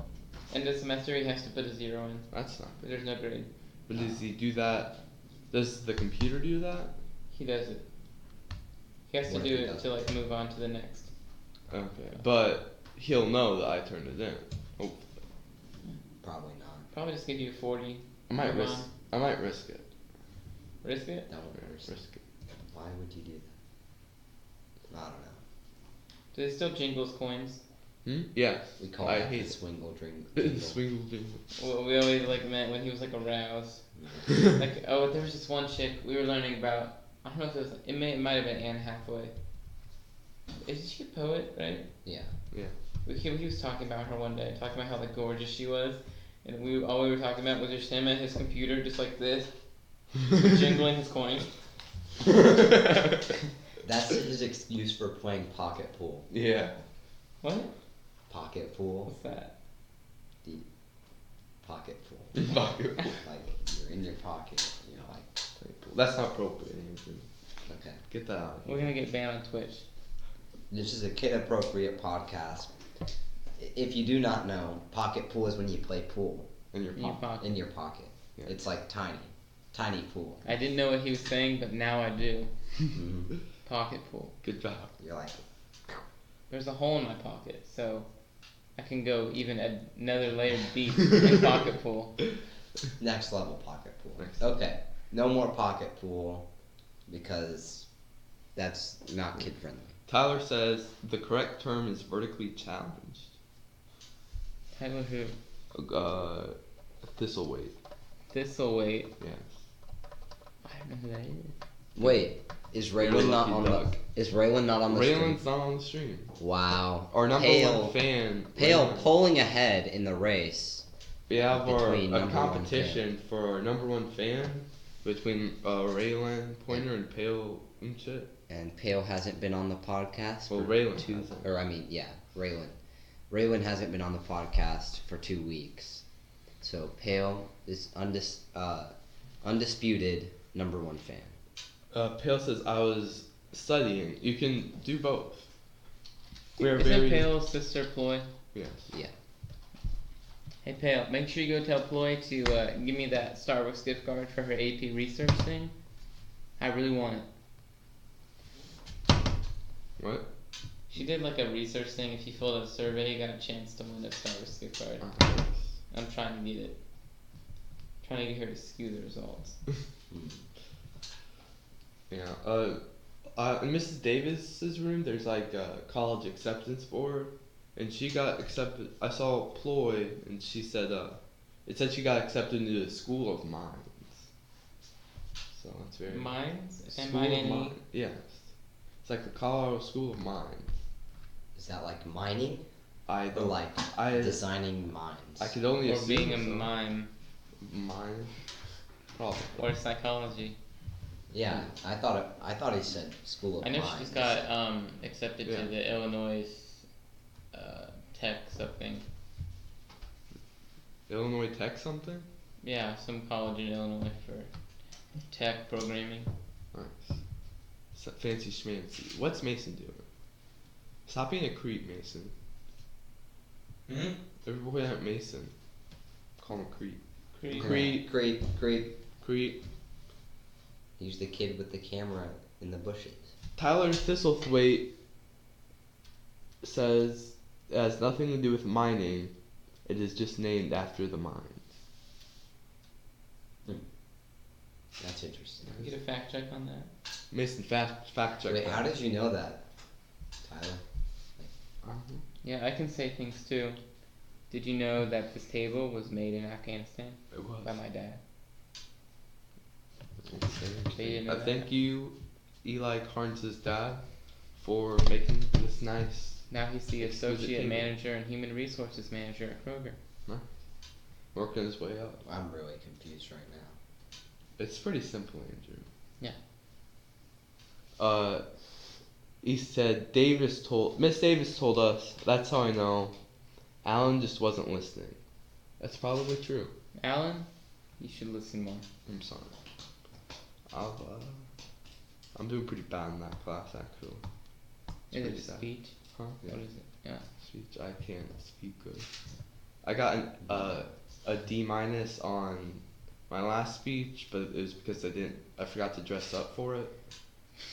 End of the semester, he has to put a 0 in. That's not. But there's no grade. But does he do that? Does the computer do that? He does it. He has to What if do he it doesn't? to like move on to the next. Okay, but he'll know that I turned it in. Oh, Probably not. Probably just give you a 40. I might Move risk. on. I might risk it. Risk it? That would be risk. Risk it. Why would you do that? I don't know. Do they still jingles coins? Yeah. We call I that the hate it. swingle drink. Swingle jingle. Well, we always like meant when he was like aroused. Like, oh, there was this one chick we were learning about. I don't know if it was. It might have been Anne Hathaway. Is she a poet, right? Yeah. Yeah. He was talking about her one day, talking about how like gorgeous she was, and all we were talking about was just him at his computer, just like this, jingling his coin. That's his excuse for playing pocket pool. Yeah. What? Pocket pool. What's that? Pocket pool. Pocket pool. Like you're in your pocket. You know, like That's not appropriate, Andrew. okay. Get that out of We're here. gonna get banned on Twitch. This is a kid-appropriate podcast. If you do not know, pocket pool is when you play pool In your In your pocket. pocket. in your pocket. Yeah. It's like tiny pool. I didn't know what he was saying, but now I do. Mhm. Pocket pool. Good job. You're like, There's a hole in my pocket, so I can go even another layer deep in pocket pool. next level pocket pool. Next. Okay, no more pocket pool because that's not kid friendly. Tyler says the correct term is vertically challenged. Tyler who? Thistleweight. This'll wait. Yes. I don't know who that is. Wait, is You're Raylan not lucky on dog. the? Is Raylan not on the stream? Raylan's not on the stream. Wow. Our number Pale, one fan. Pale Raylan. pulling ahead in the race. We have between a number one competition for our number one fan between Raylan Pointer and Pale and shit. And Pale hasn't been on the podcast. Well, for Raylan two, hasn't. or I mean, yeah, Raylan. Raylan hasn't been on the podcast for 2 weeks. So Pale is undisputed number one fan. Pale says I was studying. You can do both. We are Isn't very Pale's sister Ploy? Yes. Yeah. Hey Pale, make sure you go tell Ploy to give me that Starbucks gift card for her AP research thing. I really want it. What? She did like a research thing. If you filled out a survey, you got a chance to win a Starbucks gift card. I'm trying to get it. Trying to get her to skew the results. Yeah. In Mrs. Davis's room, there's like a college acceptance board, and she got accepted. I saw a ploy, and she said, it said she got accepted into the School of Mines. So that's very. Mines? School of M-I-N-E? Mines. Yes. It's like the Colorado School of Mines. Is that like mining? I Or don't. like I designing minds. I could only Or assume being a so. mime. Mine. Probably. Or psychology. Yeah, I thought he said School of I know Mines. she just got accepted Yeah. to the Illinois tech something. Illinois Tech something. Yeah, some college in Illinois for tech programming. Nice. Fancy schmancy. What's Mason doing? Stop being a creep, Mason. Hmm? Everybody at Mason. Call him a creep. Creep. Creep. He's the kid with the camera in the bushes. Tyler Thistlethwaite says it has nothing to do with mining. It is just named after the mines. That's interesting. Can we get a fact check on that? Mason, fact check. Wait, that. how did you know that, Tyler? Uh-huh. Yeah, I can say things too. Did you know that this table was made in Afghanistan It was. by my dad? Insane. didn't know that? Thank you, Eli Carnes' dad, for making this nice. Now he's the Exquisite associate table. manager and human resources manager at Kroger. Working his way up. I'm really confused right now. It's pretty simple, Andrew. Yeah. He said Miss Davis told us. That's how I know. Alan just wasn't listening. That's probably true. Alan, you should listen more. I'm sorry. I'm doing pretty bad in that class actually. It's Is pretty it sad. speech? Huh? What is it? Yeah. Speech. I can't speak good. I got a D minus on my last speech, but it was because I forgot to dress up for it.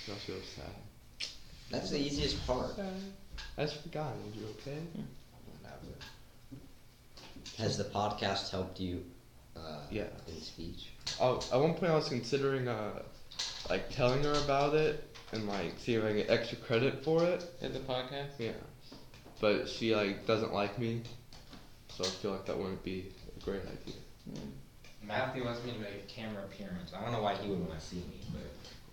I feel sad. That's the easiest part. I just forgot. Andrew, okay? Whatever. Has the podcast helped you Yeah. in speech? Oh, at one point I was considering like telling her about it and like see if I can get extra credit for it. Is the podcast? Yeah. But she like doesn't like me, so I feel like that wouldn't be a great idea. Matthew wants me to make a camera appearance. I don't know why he would want to see me, but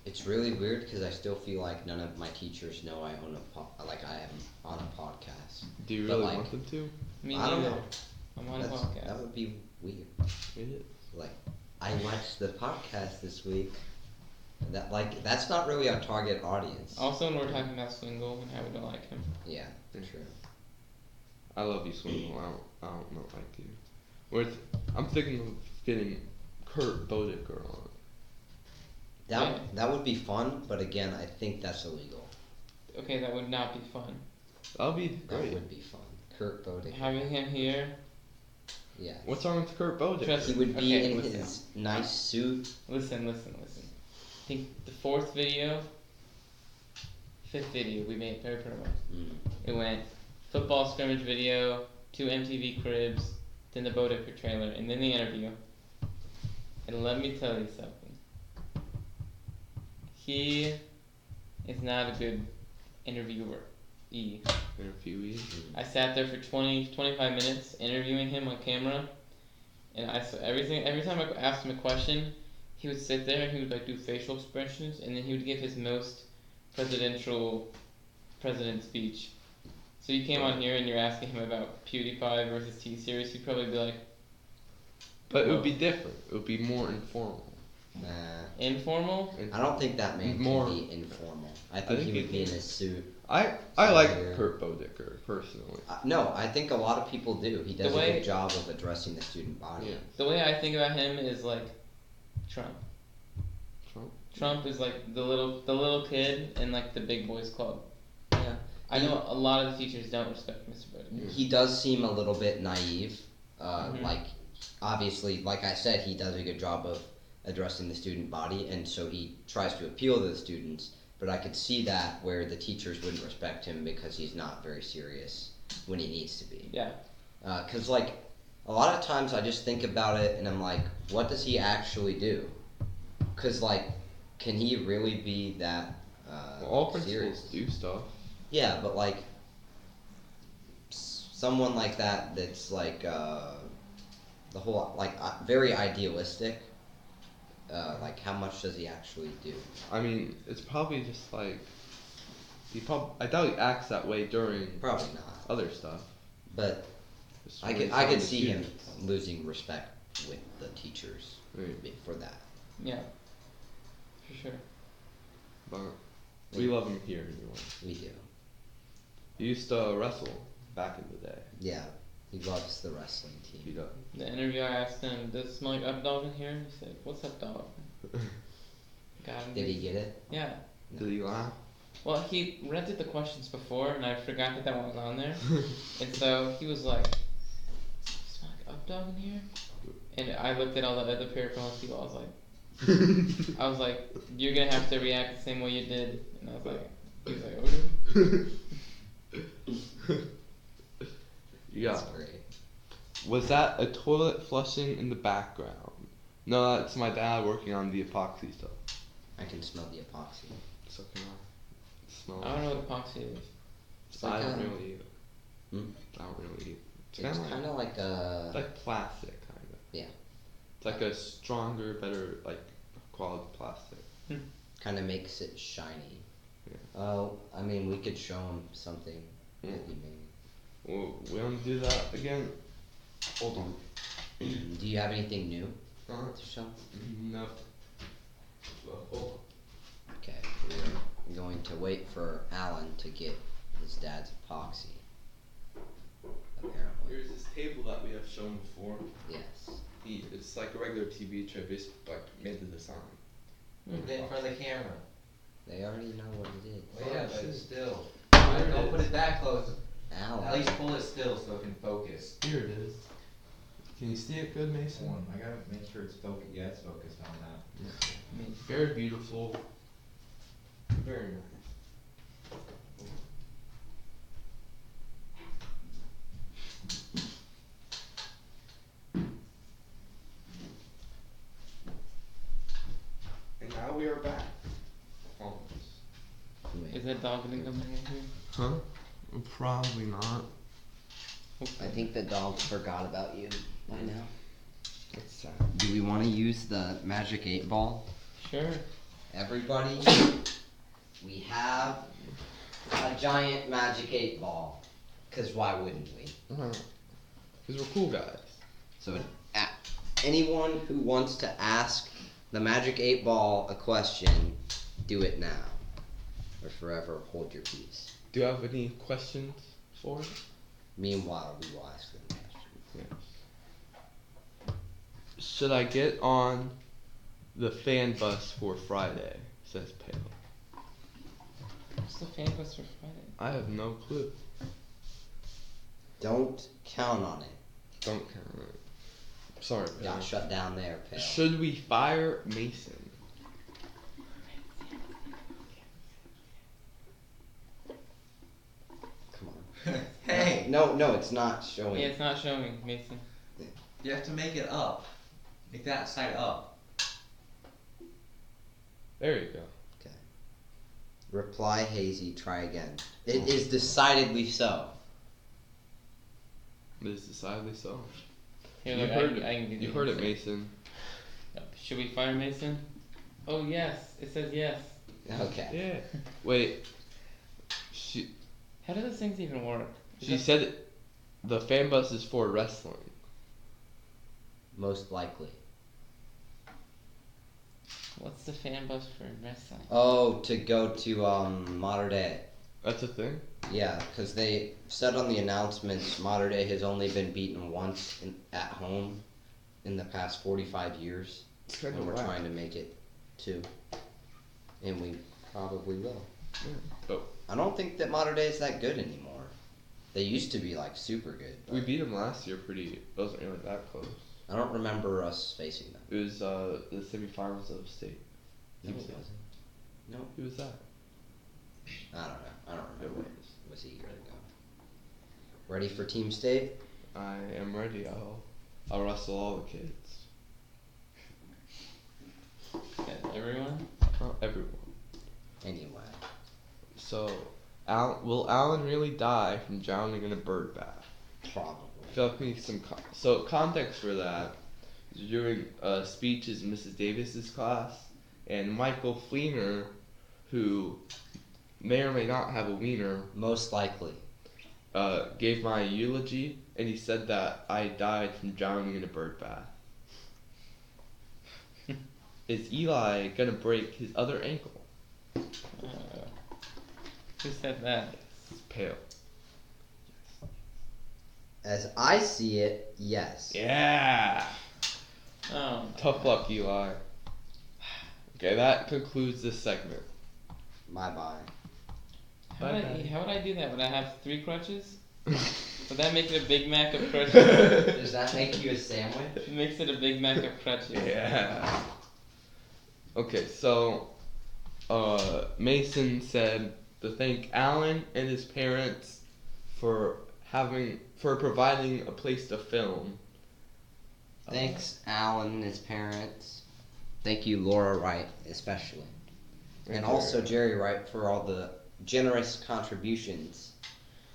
It's really weird because I still feel like none of my teachers know I own I am on a podcast. Do you But, really like, want them to? Me I don't neither. know. I'm on a That podcast. would be weird. It is. Like, I watched the podcast this week. That's not really our target audience. Also, when we're talking about Swingle and how we don't like him. Yeah, Yeah. true. I love you, Swindle. I don't know like you. I'm thinking of getting Kurt Bodicker on. That would be fun, but again, I think that's illegal. Okay, that would not be fun. That'll be That great. would be fun. Kurt Bodick. Having him here, Yeah. What's wrong with Kurt Bodicker? Trust He would be Okay, in listen. his nice suit. listen. I think the fifth video we made very proud of. Mm. It went football scrimmage video, 2 MTV cribs, then the Bodicker trailer, and then the interview. And let me tell you something. He is not a good interviewer. Interviewee. I sat there for 25 minutes interviewing him on camera, and every time I asked him a question, he would sit there and he would like do facial expressions, and then he would give his most president speech. So you came on here and you're asking him about PewDiePie versus T-Series, he'd probably be like, But it would be different. It would be more informal. Nah. informal? I don't think that man More- can be informal. I think he would be in his suit. I like Yeah. Kurt Bodicker personally. No, I think a lot of people do. He does The way- a good job of addressing the student body. Yeah. The way I think about him is like Trump. Trump? Trump is like the little kid in like the big boys club. Yeah. I know a lot of the teachers don't respect Mr. Bodicker. He does seem a little bit naive. Mhm. Like, obviously, like I said, he does a good job of addressing the student body, and so he tries to appeal to the students. But I could see that where the teachers wouldn't respect him because he's not very serious when he needs to be. Yeah. Because, like, a lot of times I just think about it and I'm like, what does he actually do? Because, like, can he really be that Well, all principals serious? do stuff. Yeah, but, like, someone like that's, like, the whole, like, very idealistic, like, how much does he actually do? I mean, it's probably just like I doubt he acts that way during Probably not. other stuff. But Just I raise could on the see him students. losing respect with the teachers Right. for that. Yeah, for sure. But we love him here anyway. We do. He used to wrestle back in the day. Yeah, he loves the wrestling He team. does. The interviewer asked him, "Does it smell like up dog in here?" He said, "What's up dog?" Got him. Did he get it? Yeah. Did he laugh? Well, he rented the questions before, and I forgot that one was on there, and so he was like, "Smell like up dog in here?" And I looked at all the other paraphernalia people. I was like, "You're gonna have to react the same way you did." And I was like, he was like, "Okay." Yeah. That's great. Was that a toilet flushing in the background? No, that's my dad working on the epoxy stuff. I can smell the epoxy. So can I smell I don't know what epoxy is. It's I like don't a- really eat it. Hmm? I don't really eat it. It's kinda kind of like a. It's like plastic, kind of. Yeah. It's like a stronger, better, like, quality plastic. Kind of makes it shiny. Yeah. Oh, I mean, we could show him something that Mm. he made. Well, we want to do that again? Hold on. Do you have anything new Uh, to show? no. Well, hold Okay, we're going to wait for Alan to get his dad's epoxy. on. Apparently. Here's this table that we have shown before. Yes. It's like a regular TV tray, but it's like made the design. Put it in front of the camera. They already know what it is. Well, yeah, but still. There it Don't put is. it that close. Alan. At least pull it still so it can focus. Here it is. Can you see it good, Mason? I gotta make sure it's focused. Yeah, it's focused on that. Very beautiful. Very nice. And now we are back. Almost. Wait, Is that dog gonna come in here? Huh? Probably not. I think the dogs forgot about you by now. That's sad. Do we want to use the magic 8 ball? Sure. Everybody, we have a giant magic 8 ball. Cause why wouldn't we? Because we're cool guys. So anyone who wants to ask the magic 8 ball a question, do it now. Or forever hold your peace. Do you have any questions for it? Meanwhile, we will ask them questions. Yes. Should I get on the fan bus for Friday? Says Pale. What's the fan bus for Friday? I have no clue. Don't count on it. Don't count on it. Sorry, Pale. Got shut down there, Pale. Should we fire Mason? Come on. Hey! No, it's not showing. Yeah, it's not showing, Mason. You have to make it up. Make that side up. There you go. Okay. Reply hazy, try again. It is decidedly so. It is decidedly so. Here, You look, heard I can give You you heard it, the- Mason. Should we fire Mason? Oh yes, it says yes. Okay. Yeah. Wait. She How do those things even work? Is she that- said the fan bus is for wrestling. Most likely. What's the fan bus for wrestling? Oh, to go to Mater Dei. That's a thing. Yeah, because they said on the announcements Mater Dei has only been beaten once at home in the past 45 years. It's kinda And we're whack. trying to make it 2. And we probably will. Yeah. But I don't think that Mater Dei is that good anymore. They used to be like super good. we But beat them last year pretty. It wasn't really that close. I don't remember us facing them. It was the semifinals of state. No, it Team state. wasn't. No, Who was that? I don't know. I don't It remember. was. It was a year ago. Ready for Team State? I am ready. I'll wrestle all the kids. Everyone? Not everyone. Anyway. So, will Alan really die from drowning in a bird bath? Probably. I feel like we need some so context for that. During speeches in Mrs. Davis's class, and Michael Fleener, who may or may not have a wiener, Most likely. gave my eulogy, and he said that I died from drowning in a bird bath. Is Eli gonna break his other ankle? Who said that? It's pale. As I see it, yes. Yeah. Oh. Tough luck, Eli. Okay, that concludes this segment. Bye-bye. How would Bye-bye. how would I do that? Would I have 3 crutches? Would that make it a Big Mac of crutches? Does that make you a sandwich? It makes it a Big Mac of crutches. Yeah. Okay, so Mason said to thank Alan and his parents for providing a place to film. Thanks, Alan and his parents. Thank you, Laura Wright, especially. And also Jerry Wright for all the generous contributions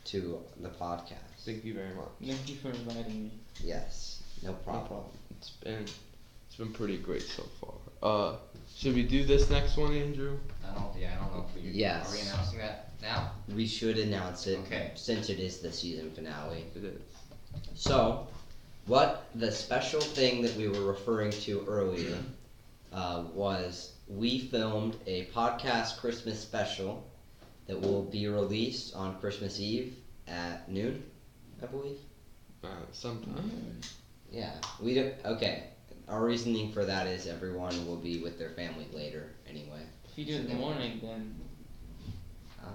to the podcast. Thank you very much. Thank you for inviting me. Yes, no No problem. problem. It's been pretty great so far. Should we do this next one, Andrew? I don't know if we Yes. are we announcing that now? We should announce it Okay. since it is the season finale. It is. So, what the special thing that we were referring to earlier was we filmed a podcast Christmas special that will be released on Christmas Eve at noon, I believe. Sometime. Yeah, we don't. Okay, our reasoning for that is everyone will be with their family later anyway. If you do it in the morning, then Uh,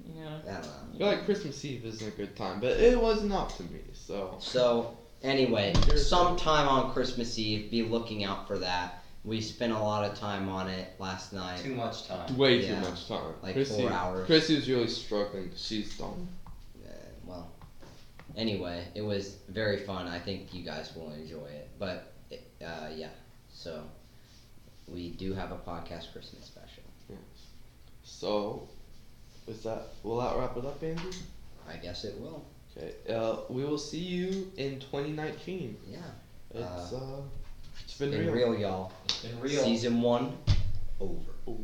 you know. I don't know. I feel like Christmas Eve isn't a good time, but it wasn't up to me, so. So, anyway, sometime on Christmas Eve, be looking out for that. We spent a lot of time on it last night. Too much time. Way Yeah. too much time. Like Chrissy, 4 hours. Chrissy was really struggling 'cause she's done. Well, anyway, it was very fun. I think you guys will enjoy it. But, yeah, so we do have a podcast Christmas special. Yes. So, will that wrap it up, Andrew? I guess it will. Okay. We will see you in 2019. Yeah. It's It's been been real. real, y'all. It's been real. Season 1 over. Ooh.